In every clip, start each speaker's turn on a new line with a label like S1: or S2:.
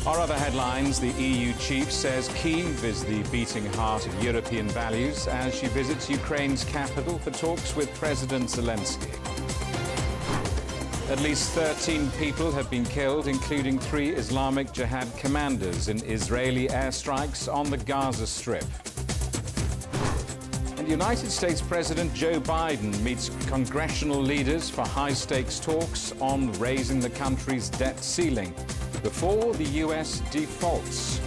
S1: Our other headlines, the EU chief says Kyiv is the beating heart of European values as she visits Ukraine's capital for talks with President Zelensky. At least 13 people have been killed, including 3 Islamic Jihad commanders in Israeli airstrikes on the Gaza Strip. And United States President Joe Biden meets congressional leaders for high-stakes talks on raising the country's debt ceiling before the US defaults.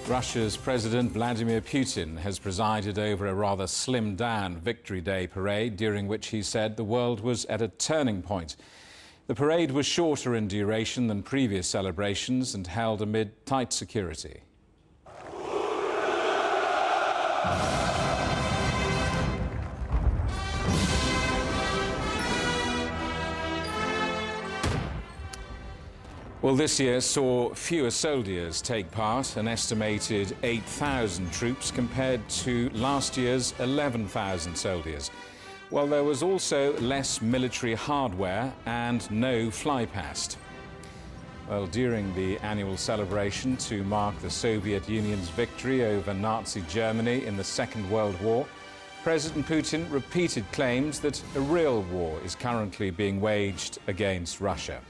S1: Russia's President Vladimir Putin has presided over a rather slimmed-down Victory Day parade, during which he said the world was at a turning point. The parade was shorter in duration than previous celebrations and held amid tight security. Well, this year saw fewer soldiers take part, an estimated 8,000 troops compared to last year's 11,000 soldiers. Well, there was also less military hardware and no flypast. Well, during the annual celebration to mark the Soviet Union's victory over Nazi Germany in the Second World War, President Putin repeated claims that a real war is currently being waged against Russia.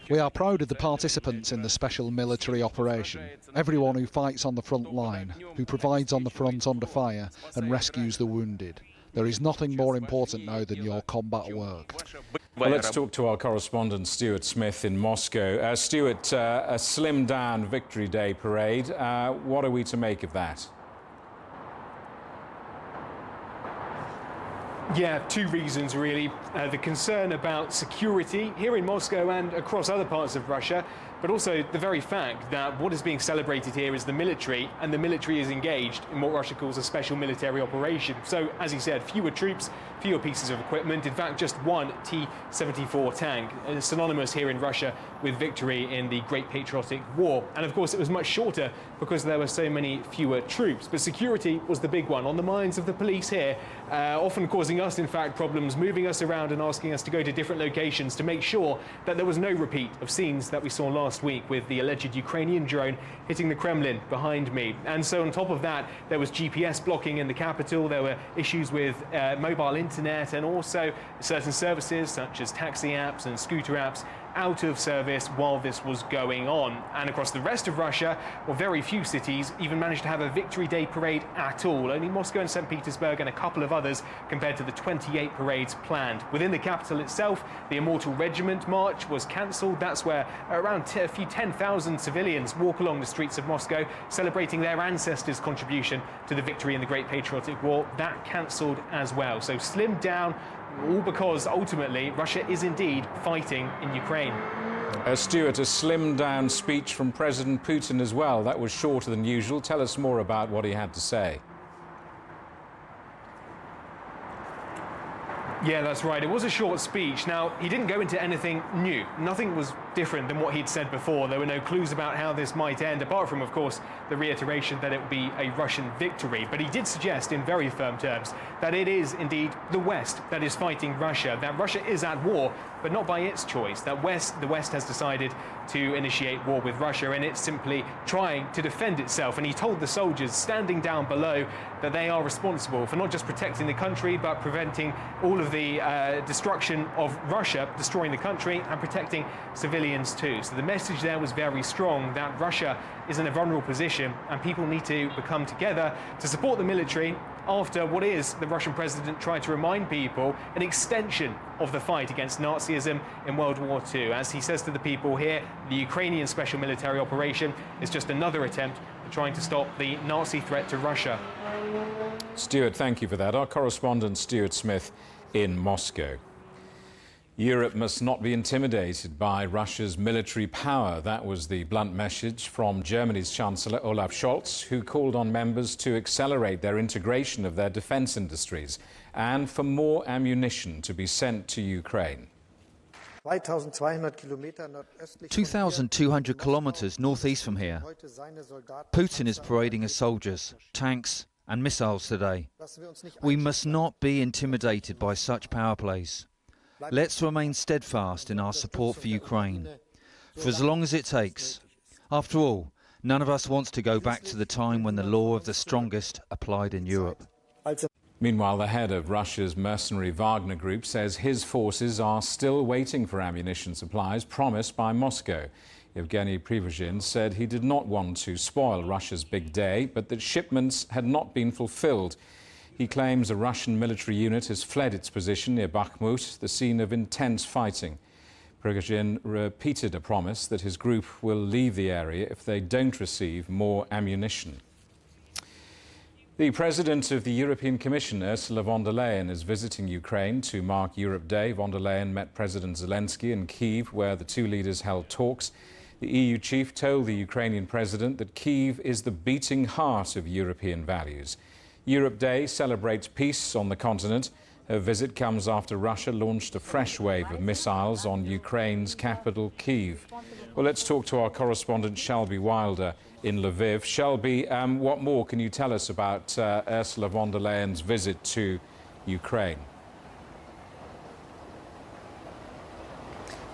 S2: We are proud of the participants in the special military operation, everyone who fights on the front line, who provides on the front under fire and rescues the wounded. There is nothing more important now than your combat work.
S1: Well, let's talk to our correspondent Stuart Smith in Moscow. Stuart, a slimmed-down Victory Day parade. What are we to make of that?
S3: Yeah, 2 reasons really. The concern about security here in Moscow and across other parts of Russia, but also the very fact that what is being celebrated here is the military, and the military is engaged in what Russia calls a special military operation. So, as he said, fewer troops, fewer pieces of equipment, in fact just one T-74 tank, synonymous here in Russia with victory in the Great Patriotic War. And of course it was much shorter because there were so many fewer troops. But security was the big one on the minds of the police here, often causing us, in fact, problems, moving us around and asking us to go to different locations to make sure that there was no repeat of scenes that we saw last week with the alleged Ukrainian drone hitting the Kremlin behind me. And so on top of that, there was GPS blocking in the capital, there were issues with mobile internet, and also certain services such as taxi apps and scooter apps out of service while this was going on. And across the rest of Russia, well, very few cities even managed to have a Victory Day parade at all. Only Moscow and St. Petersburg and a couple of others compared to the 28 parades planned. Within the capital itself, the Immortal Regiment March was cancelled. That's where around a few 10,000 civilians walk along the streets of Moscow, celebrating their ancestors' contribution to the victory in the Great Patriotic War. That cancelled as well. So slimmed down, all because ultimately Russia is indeed fighting in Ukraine.
S1: Stuart, a slimmed-down speech from President Putin as well. That was shorter than usual. Tell us more about what he had to say.
S3: Yeah, that's right. It was a short speech. Now, he didn't go into anything new. Nothing was different than what he'd said before. There were no clues about how this might end, apart from, of course, the reiteration that it would be a Russian victory. But he did suggest in very firm terms that it is indeed the West that is fighting Russia, that Russia is at war, but not by its choice, that the West has decided to initiate war with Russia, and it's simply trying to defend itself. And he told the soldiers standing down below that they are responsible for not just protecting the country, but preventing all of the destruction of Russia, destroying the country, and protecting civilians too. So the message there was very strong, that Russia is in a vulnerable position and people need to come together to support the military after what is, the Russian president tried to remind people, an extension of the fight against Nazism in World War II. As he says to the people here, the Ukrainian special military operation is just another attempt at trying to stop the Nazi threat to Russia.
S1: Stuart, thank you for that. Our correspondent Stuart Smith in Moscow. Europe must not be intimidated by Russia's military power. That was the blunt message from Germany's Chancellor Olaf Scholz, who called on members to accelerate their integration of their defence industries and for more ammunition to be sent to Ukraine.
S4: 2,200 kilometres northeast from here, Putin is parading his soldiers, tanks and missiles today. We must not be intimidated by such power plays. Let's remain steadfast in our support for Ukraine, for as long as it takes. After all, none of us wants to go back to the time when the law of the strongest applied in Europe.
S1: Meanwhile, the head of Russia's mercenary Wagner group says his forces are still waiting for ammunition supplies promised by Moscow. Yevgeny Prigozhin said he did not want to spoil Russia's big day, but that shipments had not been fulfilled. He claims a Russian military unit has fled its position near Bakhmut, the scene of intense fighting. Prigozhin repeated a promise that his group will leave the area if they don't receive more ammunition. The President of the European Commission, Ursula von der Leyen, is visiting Ukraine to mark Europe Day. Von der Leyen met President Zelensky in Kyiv, where the two leaders held talks. The EU chief told the Ukrainian president that Kyiv is the beating heart of European values. Europe Day celebrates peace on the continent. Her visit comes after Russia launched a fresh wave of missiles on Ukraine's capital, Kyiv. Well, let's talk to our correspondent, Shelby Wilder, in Lviv. Shelby, what more can you tell us about Ursula von der Leyen's visit to Ukraine?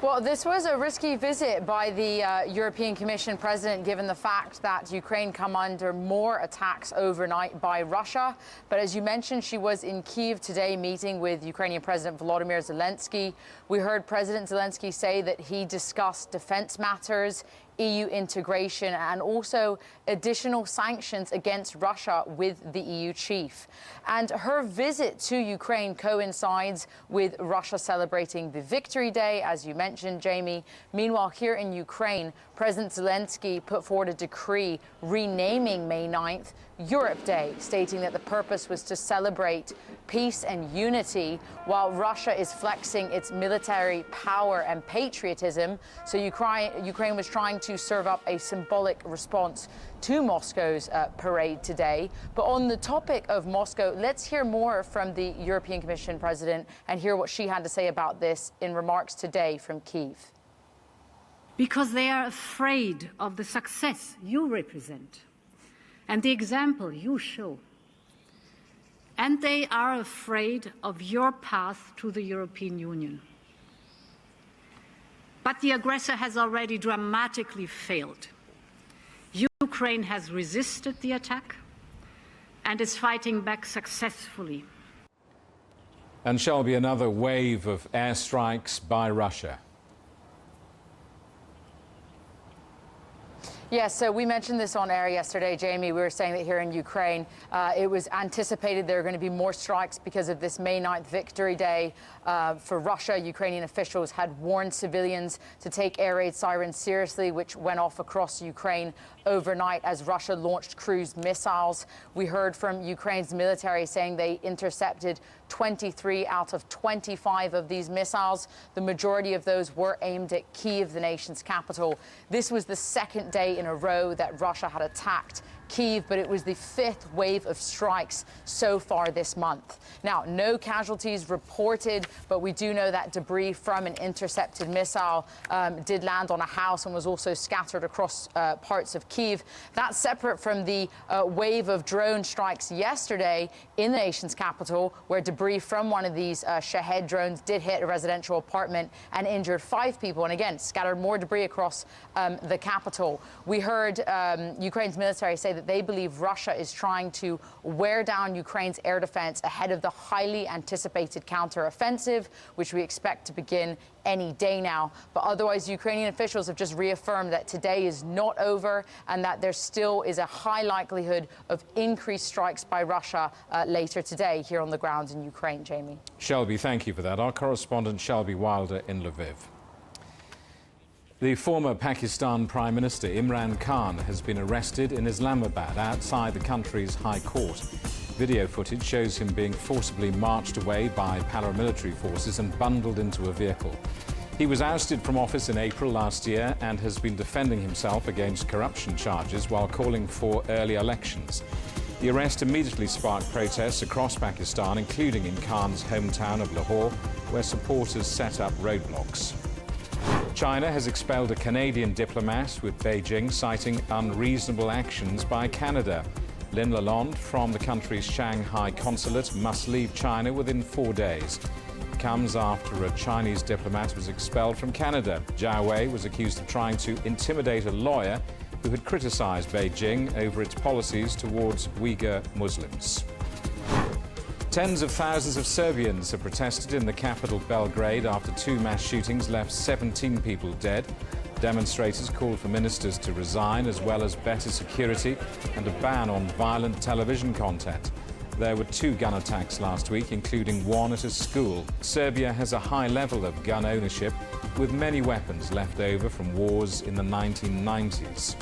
S5: Well, this was a risky visit by the European Commission president, given the fact that Ukraine come under more attacks overnight by Russia. But as you mentioned, she was in Kyiv today meeting with Ukrainian President Volodymyr Zelensky. We heard President Zelensky say that he discussed defense matters, EU integration, and also additional sanctions against Russia with the EU chief. And her visit to Ukraine coincides with Russia celebrating the Victory Day, as you mentioned, Jamie. Meanwhile, here in Ukraine, President Zelensky put forward a decree renaming May 9th Europe Day, stating that the purpose was to celebrate peace and unity while Russia is flexing its military power and patriotism. So Ukraine was trying to serve up a symbolic response to Moscow's parade today. But on the topic of Moscow, let's hear more from the European Commission president and hear what she had to say about this in remarks today from Kyiv.
S6: Because they are afraid of the success you represent and the example you show. And they are afraid of your path to the European Union. But the aggressor has already dramatically failed. Ukraine has resisted the attack and is fighting back successfully.
S1: And shall be another wave of airstrikes by Russia.
S5: Yes, so we mentioned this on air yesterday, Jamie. We were saying that here in Ukraine, it was anticipated there are going to be more strikes because of this May 9th Victory Day. For Russia, Ukrainian officials had warned civilians to take air raid sirens seriously, which went off across Ukraine overnight as Russia launched cruise missiles. We heard from Ukraine's military saying they intercepted 23 out of 25 of these missiles. The majority of those were aimed at Kyiv, the nation's capital. This was the second day in a row that Russia had attacked Kyiv, but it was the fifth wave of strikes so far this month. Now, no casualties reported, but we do know that debris from an intercepted missile did land on a house and was also scattered across parts of Kyiv. That's separate from the wave of drone strikes yesterday in the nation's capital, where debris from one of these Shahed drones did hit a residential apartment and injured 5 people, and again, scattered more debris across the capital. We heard Ukraine's military say that they believe Russia is trying to wear down Ukraine's air defense ahead of the highly anticipated counter-offensive, which we expect to begin any day now. But otherwise, Ukrainian officials have just reaffirmed that today is not over and that there still is a high likelihood of increased strikes by Russia later today here on the ground in Ukraine, Jamie.
S1: Shelby, thank you for that. Our correspondent Shelby Wilder in Lviv. The former Pakistan Prime Minister Imran Khan has been arrested in Islamabad outside the country's high court. Video footage shows him being forcibly marched away by paramilitary forces and bundled into a vehicle. He was ousted from office in April last year and has been defending himself against corruption charges while calling for early elections. The arrest immediately sparked protests across Pakistan, including in Khan's hometown of Lahore, where supporters set up roadblocks. China has expelled a Canadian diplomat, with Beijing citing unreasonable actions by Canada. Lin Lalonde from the country's Shanghai consulate must leave China within 4 days. It comes after a Chinese diplomat was expelled from Canada. Zhao Wei was accused of trying to intimidate a lawyer who had criticised Beijing over its policies towards Uyghur Muslims. Tens of thousands of Serbians have protested in the capital Belgrade after 2 mass shootings left 17 people dead. Demonstrators called for ministers to resign, as well as better security and a ban on violent television content. There were 2 gun attacks last week, including one at a school. Serbia has a high level of gun ownership, with many weapons left over from wars in the 1990s.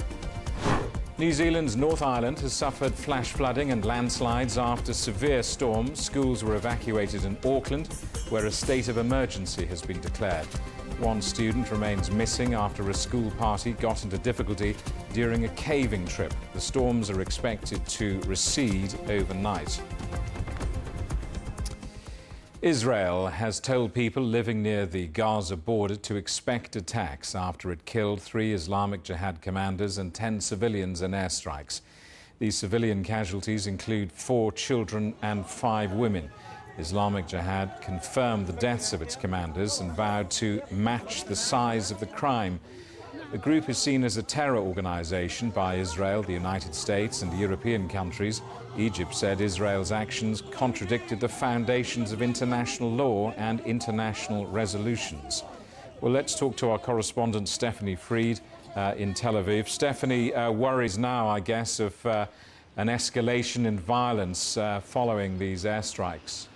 S1: New Zealand's North Island has suffered flash flooding and landslides after severe storms. Schools were evacuated in Auckland, where a state of emergency has been declared. 1 student remains missing after a school party got into difficulty during a caving trip. The storms are expected to recede overnight. Israel has told people living near the Gaza border to expect attacks after it killed 3 Islamic Jihad commanders and 10 civilians in airstrikes. These civilian casualties include 4 children and 5 women. Islamic Jihad confirmed the deaths of its commanders and vowed to match the size of the crime. The group is seen as a terror organization by Israel, the United States and European countries. Egypt said Israel's actions contradicted the foundations of international law and international resolutions. Well, let's talk to our correspondent Stephanie Fried in Tel Aviv. Stephanie, worries now, I guess, of an escalation in violence following these airstrikes.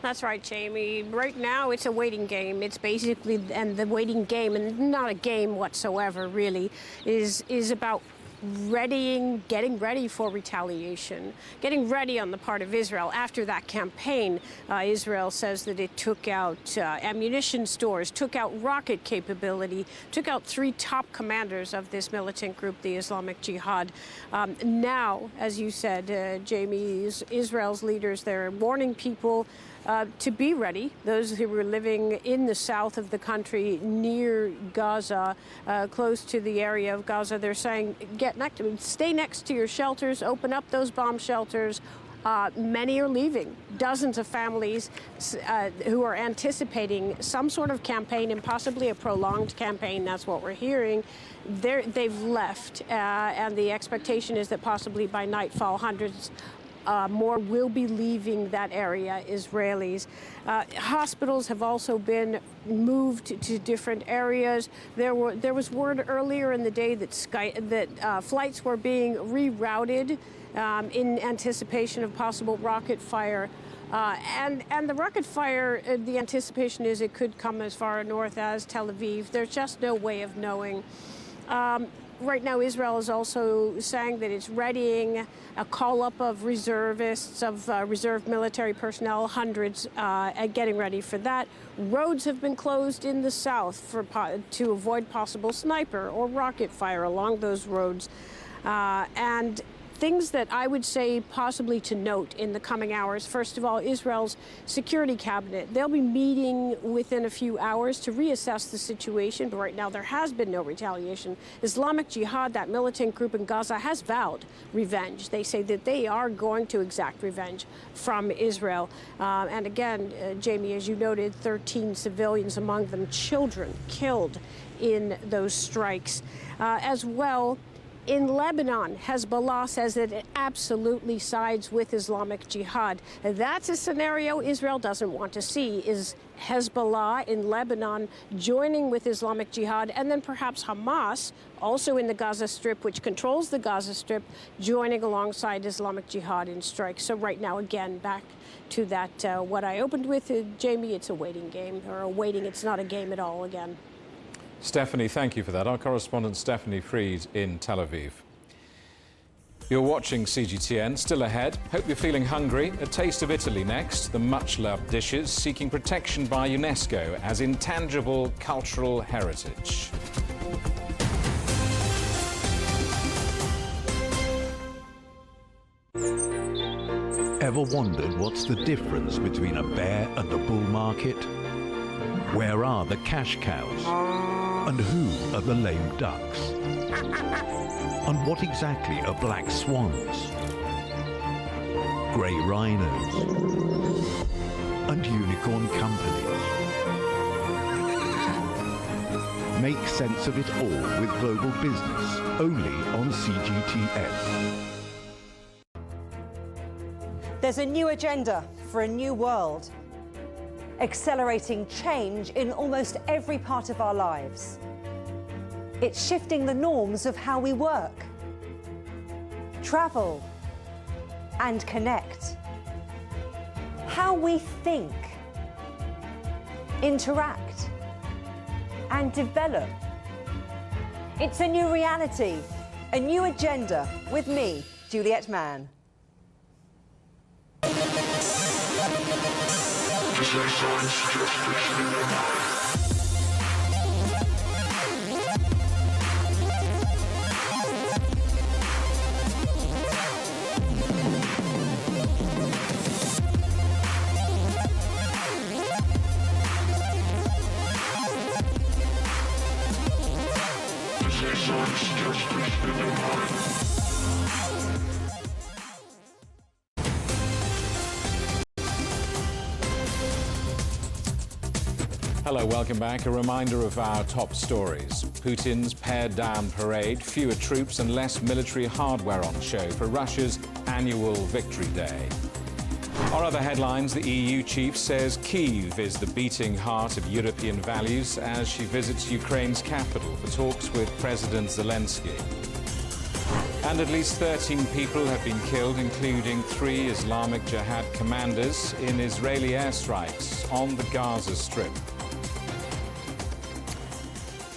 S7: That's right, Jamie. Right now, it's a waiting game. It's basically, and the waiting game, and not a game whatsoever, really, is about getting ready for retaliation, getting ready on the part of Israel. After that campaign, Israel says that it took out ammunition stores, took out rocket capability, took out 3 top commanders of this militant group, the Islamic Jihad. Now, as you said, Jamie, Israel's leaders, they're warning people to be ready. Those who were living in the south of the country near Gaza, close to the area of Gaza, they're saying, stay next to your shelters, open up those bomb shelters. Many are leaving. Dozens of families who are anticipating some sort of campaign, and possibly a prolonged campaign. That's what we're hearing. They've left, and the expectation is that possibly by nightfall, hundreds more will be leaving that area, Israelis. Hospitals have also been moved to different areas. There was word earlier in the day that flights were being rerouted in anticipation of possible rocket fire. And the rocket fire, the anticipation is it could come as far north as Tel Aviv. There's just no way of knowing. Right now, Israel is also saying that it's readying a call-up of reservists, of reserve military personnel, hundreds, getting ready for that. Roads have been closed in the south to avoid possible sniper or rocket fire along those roads. And things that I would say possibly to note in the coming hours. First of all, Israel's security cabinet. They'll be meeting within a few hours to reassess the situation, but right now there has been no retaliation. Islamic Jihad, that militant group in Gaza, has vowed revenge. They say that they are going to exact revenge from Israel. And again, Jamie, as you noted, 13 civilians, among them children, killed in those strikes. As well, in Lebanon, Hezbollah says that it absolutely sides with Islamic Jihad. That's a scenario Israel doesn't want to see, is Hezbollah in Lebanon joining with Islamic Jihad, and then perhaps Hamas, also in the Gaza Strip, which controls the Gaza Strip, joining alongside Islamic Jihad in strikes. So right now, again, back to that, what I opened with, Jamie, it's a waiting game, it's not a game at all again.
S1: Stephanie, thank you for that. Our correspondent Stephanie Fried in Tel Aviv. You're watching CGTN. Still ahead. Hope you're feeling hungry. A taste of Italy next. The much-loved dishes seeking protection by UNESCO as intangible cultural heritage.
S8: Ever wondered what's the difference between a bear and a bull market? Where are the cash cows? And who are the lame ducks? And what exactly are black swans, grey rhinos, and unicorn companies? Make sense of it all with Global Business, only on CGTN.
S9: There's a new agenda for a new world, accelerating change in almost every part of our lives. It's shifting the norms of how we work, travel, and connect. How we think, interact, and develop. It's a new reality, a new agenda with me, Juliet Mann.
S1: Hello, welcome back. A reminder of our top stories. Putin's pared-down parade, fewer troops and less military hardware on show for Russia's annual Victory Day. Our other headlines, the EU chief says Kyiv is the beating heart of European values as she visits Ukraine's capital for talks with President Zelensky. And at least 13 people have been killed, including 3 Islamic Jihad commanders in Israeli airstrikes on the Gaza Strip.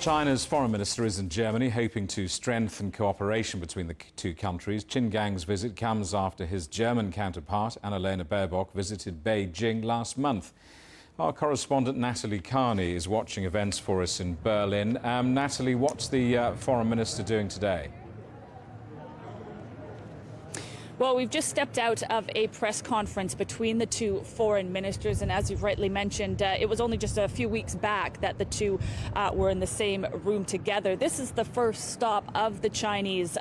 S1: China's foreign minister is in Germany, hoping to strengthen cooperation between the two countries. Qin Gang's visit comes after his German counterpart, Annalena Baerbock, visited Beijing last month. Our correspondent Natalie Carney is watching events for us in Berlin. Natalie, what's the foreign minister doing today?
S10: Well, we've just stepped out of a press conference between the two foreign ministers, and as you've rightly mentioned, it was only just a few weeks back that the two were in the same room together. This is the first stop of the Chinese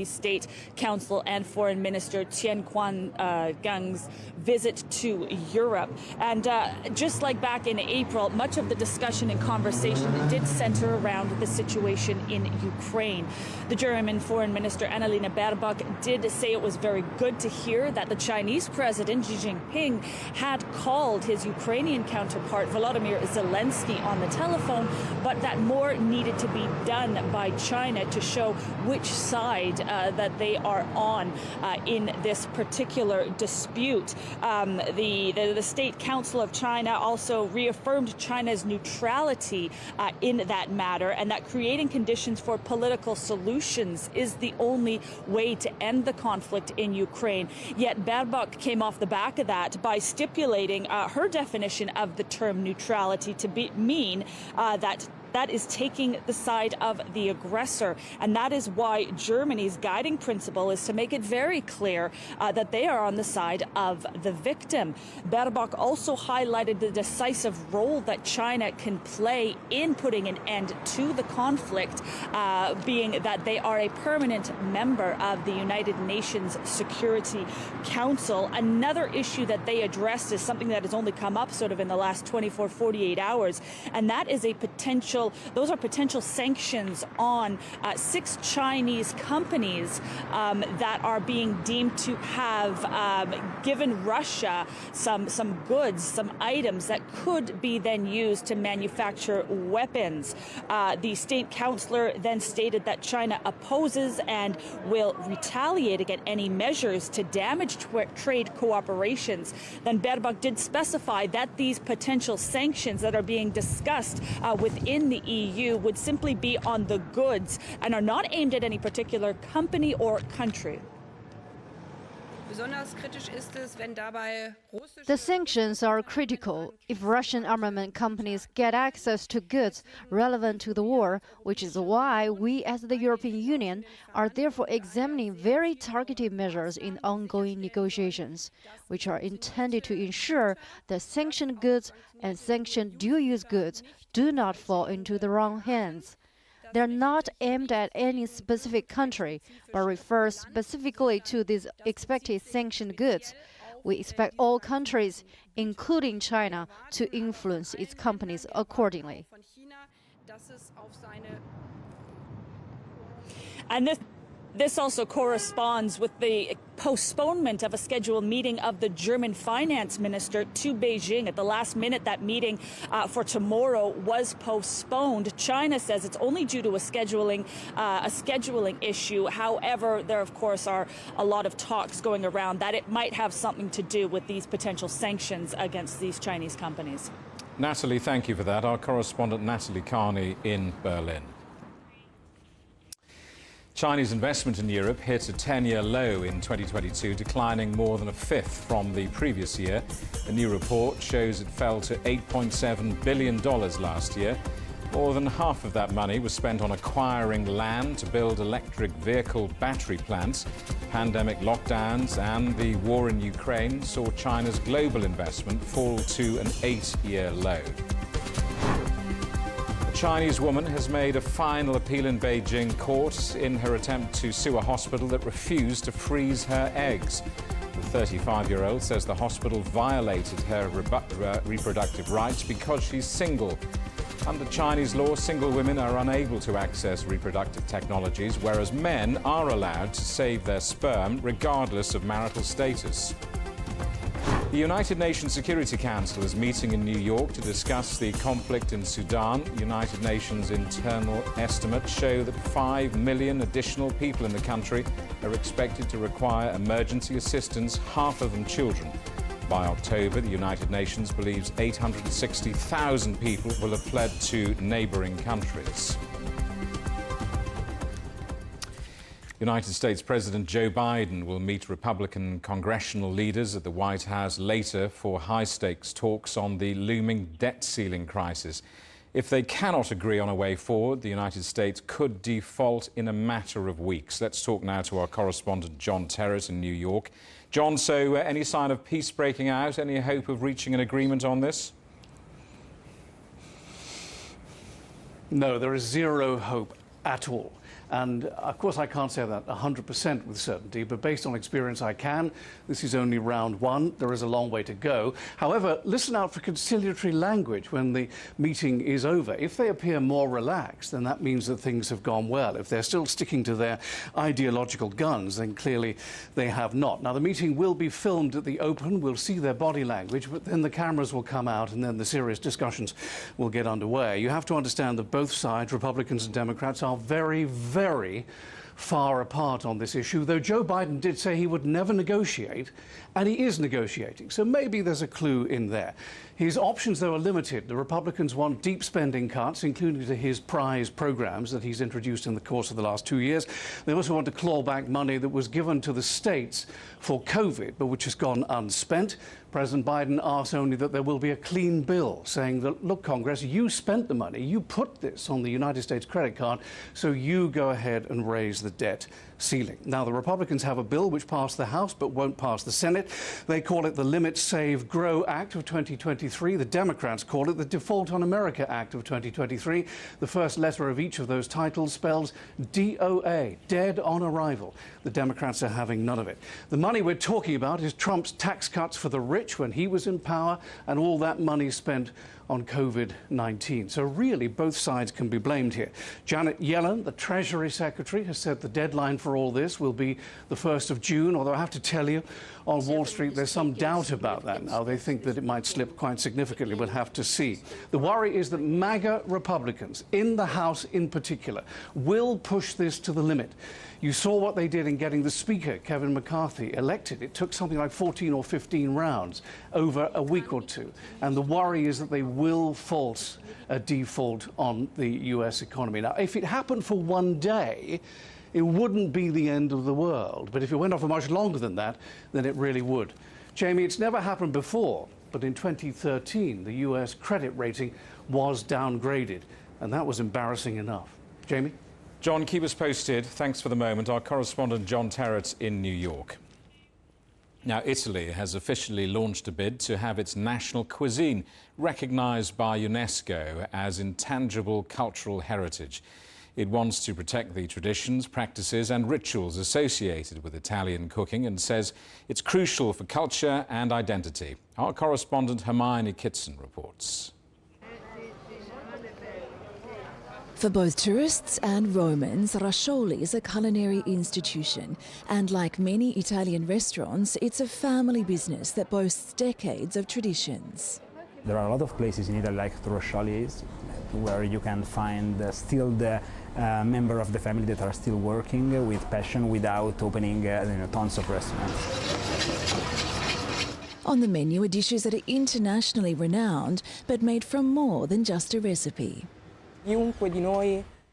S10: State Council and Foreign Minister Qin Gang's visit to Europe. And just like back in April, much of the discussion and conversation did center around the situation in Ukraine. The German Foreign Minister Annalena Baerbock did say it was very good to hear that the Chinese President Xi Jinping had called his Ukrainian counterpart Volodymyr Zelensky on the telephone, but that more needed to be done by China to show which side that they are on in this particular dispute. The State Council of China also reaffirmed China's neutrality in that matter, and that creating conditions for political solutions is the only way to end the conflict in Ukraine. Yet Baerbock came off the back of that by stipulating her definition of the term neutrality to mean that is taking the side of the aggressor. And that is why Germany's guiding principle is to make it very clear that they are on the side of the victim. Baerbock also highlighted the decisive role that China can play in putting an end to the conflict, being that they are a permanent member of the United Nations Security Council. Another issue that they addressed is something that has only come up sort of in the last 24, 48 hours, and that is those are potential sanctions on 6 Chinese companies that are being deemed to have given Russia some goods, some items that could be then used to manufacture weapons. The state councillor then stated that China opposes and will retaliate against any measures to damage trade cooperations. Then Baerbock did specify that these potential sanctions that are being discussed within the EU would simply be on the goods and are not aimed at any particular company or country.
S11: The sanctions are critical if Russian armament companies get access to goods relevant to the war, which is why we as the European Union are therefore examining very targeted measures in ongoing negotiations, which are intended to ensure that sanctioned goods and sanctioned dual-use goods do not fall into the wrong hands. They're not aimed at any specific country, but refer specifically to these expected sanctioned goods. We expect all countries, including China, to influence its companies accordingly.
S10: And this also corresponds with the postponement of a scheduled meeting of the German finance minister to Beijing. At the last minute, that meeting for tomorrow was postponed. China says it's only due to a scheduling issue. However, there, of course, are a lot of talks going around that it might have something to do with these potential sanctions against these Chinese companies.
S1: Natalie, thank you for that. Our correspondent Natalie Carney in Berlin. Chinese investment in Europe hit a 10-year low in 2022, declining more than a fifth from the previous year. A new report shows it fell to $8.7 billion last year. More than half of that money was spent on acquiring land to build electric vehicle battery plants. Pandemic lockdowns and the war in Ukraine saw China's global investment fall to an 8-year low. A Chinese woman has made a final appeal in Beijing court in her attempt to sue a hospital that refused to freeze her eggs. The 35-year-old says the hospital violated her reproductive rights because she's single. Under Chinese law, single women are unable to access reproductive technologies, whereas men are allowed to save their sperm regardless of marital status. The United Nations Security Council is meeting in New York to discuss the conflict in Sudan. United Nations internal estimates show that 5 million additional people in the country are expected to require emergency assistance, half of them children. By October, the United Nations believes 860,000 people will have fled to neighbouring countries. United States President Joe Biden will meet Republican congressional leaders at the White House later for high-stakes talks on the looming debt ceiling crisis. If they cannot agree on a way forward, the United States could default in a matter of weeks. Let's talk now to our correspondent John Terrett in New York. John, so any sign of peace breaking out? Any hope of reaching an agreement on this?
S12: No, there is zero hope at all. And, of course, I can't say that 100% with certainty, but based on experience I can. This is only round one. There is a long way to go. However, listen out for conciliatory language when the meeting is over. If they appear more relaxed, then that means that things have gone well. If they're still sticking to their ideological guns, then clearly they have not. Now, the meeting will be filmed at the open. We'll see their body language, but then the cameras will come out and then the serious discussions will get underway. You have to understand that both sides, Republicans and Democrats, are very far apart on this issue, though Joe Biden did say he would never negotiate, and he is negotiating. So maybe there's a clue in there. His options, though, are limited. The Republicans want deep spending cuts, including to his prize programs that he's introduced in the course of the last 2 years. They also want to claw back money that was given to the states for COVID, but which has gone unspent. President Biden asks only that there will be a clean bill, saying that, look, Congress, you spent the money, you put this on the United States credit card, so you go ahead and raise the debt ceiling. Now, the Republicans have a bill which passed the House but won't pass the Senate. They call it the Limit, Save, Grow Act of 2023. The Democrats call it the Default on America Act of 2023. The first letter of each of those titles spells DOA, dead on arrival. The Democrats are having none of it. The money we're talking about is Trump's tax cuts for the rich when he was in power, and all that money spent on COVID-19. So really, both sides can be blamed here. Janet Yellen, the Treasury Secretary, has said the deadline for all this will be the 1st of June, although I have to tell you, on Wall Street, there's some doubt about that now. They think that it might slip quite significantly. We'll have to see. The worry is that MAGA Republicans, in the House in particular, will push this to the limit. You saw what they did in getting the Speaker, Kevin McCarthy, elected. It took something like 14 or 15 rounds over a week or two. And the worry is that they will force a default on the U.S. economy. Now, if it happened for one day, it wouldn't be the end of the world. But if it went on for much longer than that, then it really would. Jamie, it's never happened before, but in 2013, the U.S. credit rating was downgraded, and that was embarrassing enough. Jamie?
S1: John, keep us posted. Thanks for the moment. Our correspondent John Terrett in New York. Now, Italy has officially launched a bid to have its national cuisine recognised by UNESCO as intangible cultural heritage. It wants to protect the traditions, practices and rituals associated with Italian cooking and says it's crucial for culture and identity. Our correspondent Hermione Kitson reports.
S13: For both tourists and Romans, Rascioli is a culinary institution, and like many Italian restaurants, it's a family business that boasts decades of traditions.
S14: There are a lot of places in Italy like Rascioli's, where you can find still the member of the family that are still working with passion without opening tons of restaurants.
S13: On the menu are dishes that are internationally renowned, but made from more than just a recipe.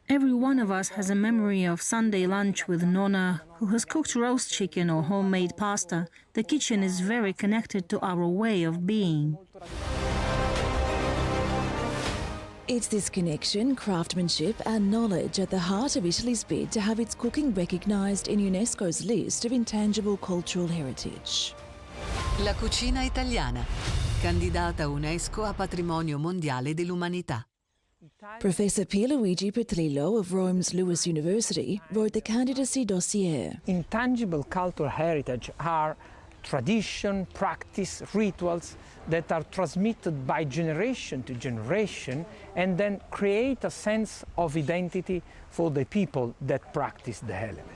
S15: Every one of us has a memory of Sunday lunch with Nonna, who has cooked roast chicken or homemade pasta. The kitchen is very connected to our way of being.
S13: It's this connection, craftsmanship and knowledge at the heart of Italy's bid to have its cooking recognised in UNESCO's list of intangible cultural heritage.
S16: La cucina italiana, candidata UNESCO a Patrimonio Mondiale dell'Umanità.
S13: Professor Pierluigi Petrillo of Rome's Lewis University wrote the candidacy dossier.
S17: Intangible cultural heritage are tradition, practice, rituals that are transmitted by generation to generation and then create a sense of identity for the people that practice the element.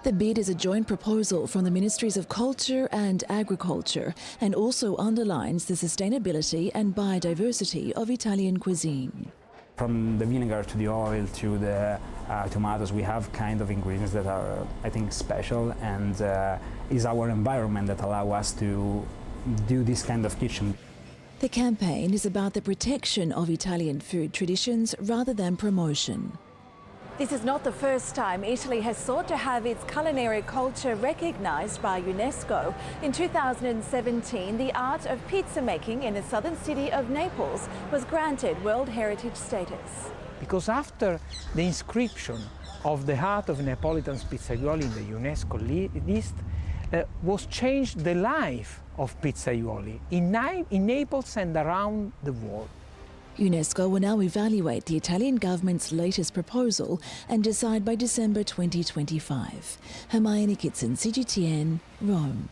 S13: The bid is a joint proposal from the Ministries of Culture and Agriculture and also underlines the sustainability and biodiversity of Italian cuisine.
S14: From the vinegar to the oil to the tomatoes, we have kind of ingredients that are, I think, special, and is our environment that allow us to do this kind of kitchen.
S13: The campaign is about the protection of Italian food traditions rather than promotion.
S18: This is not the first time Italy has sought to have its culinary culture recognized by UNESCO. In 2017, the art of pizza making in the southern city of Naples was granted World Heritage status.
S17: Because after the inscription of the art of Neapolitan pizzaioli in the UNESCO list, was changed the life of pizzaioli in Naples and around the world.
S13: UNESCO will now evaluate the Italian government's latest proposal and decide by December 2025. Hermione Kitson, CGTN, Rome.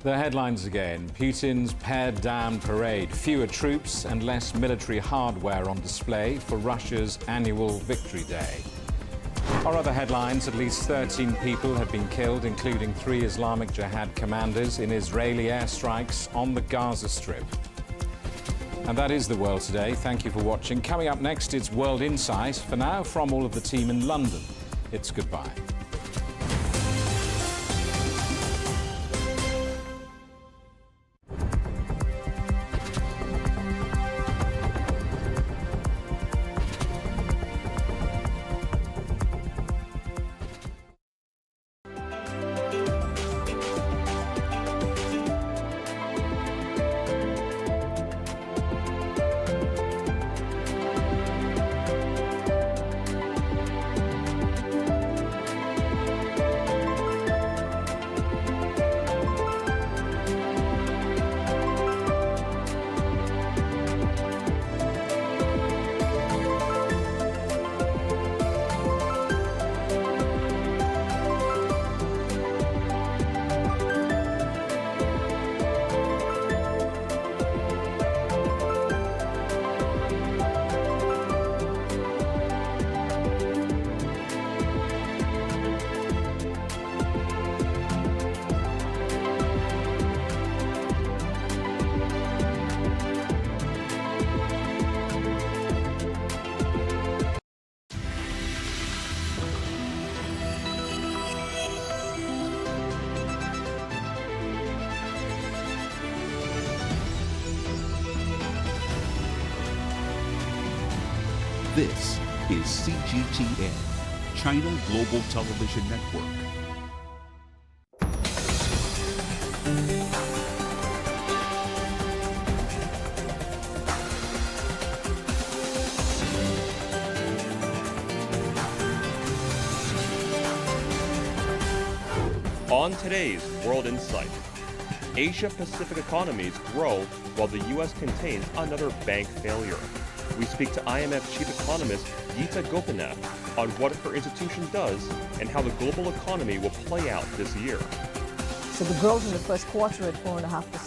S1: The headlines again. Putin's pared-down parade. Fewer troops and less military hardware on display for Russia's annual Victory Day. Our other headlines, at least 13 people have been killed, including 3 Islamic Jihad commanders in Israeli airstrikes on the Gaza Strip. And that is the world today. Thank you for watching. Coming up next, it's World Insight. For now, from all of the team in London, it's goodbye.
S8: This is CGTN, China Global Television Network.
S19: On today's World Insight, Asia-Pacific economies grow while the U.S. contains another bank failure. we speak to IMF chief economist Geeta Gopinath on what her institution does and how the global economy will play out this year.
S20: So the growth in the first quarter at 4.5%.